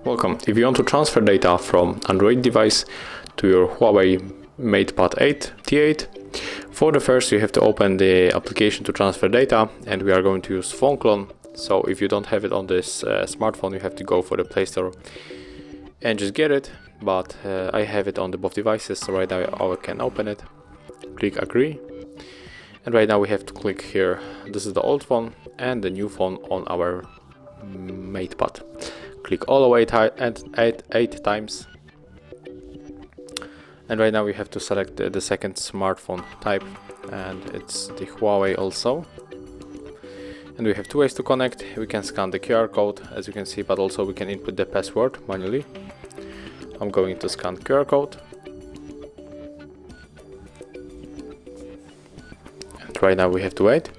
Welcome. If you want to transfer data from Android device to your Huawei MatePad 8 T8, for the first you have to open the application to transfer data, and we are going to use phone clone. So if you don't have it on this smartphone, you have to go for the Play Store and just get it. But I have it on the both devices, so right now I can open it. Click agree, and right now we have to click here. This is the old phone and the new phone on our MatePad. Click all the way eight times, and right now we have to select the second smartphone type, and it's the Huawei also. And we have two ways to connect. We can scan the QR code, as you can see, but also we can input the password manually. I'm going to scan QR code, and right now we have to wait.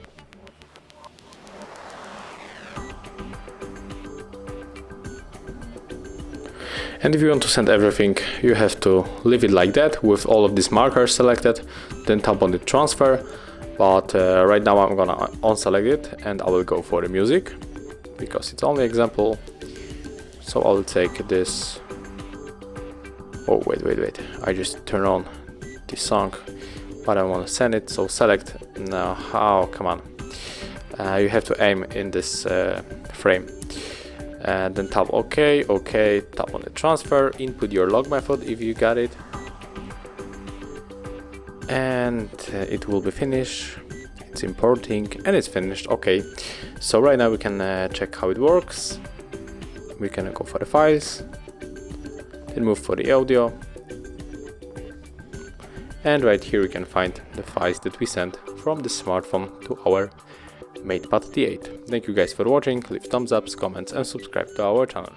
And if you want to send everything, you have to leave it like that with all of these markers selected, then tap on the transfer. But right now I'm gonna unselect it and I will go for the music because it's only example. So I'll take this. Oh, wait. I just turn on the song, but I want to send it. So select now. Oh, come on. You have to aim in this frame. And then tap OK, tap on the transfer, input your log method if you got it, and it will be finished. It's importing and it's finished. Okay, so right now we can check how it works. We can go for the files, then move for the audio, and right here we can find the files that we sent from the smartphone to our MatePad T8. Thank you guys for watching. Leave thumbs ups, comments and subscribe to our channel.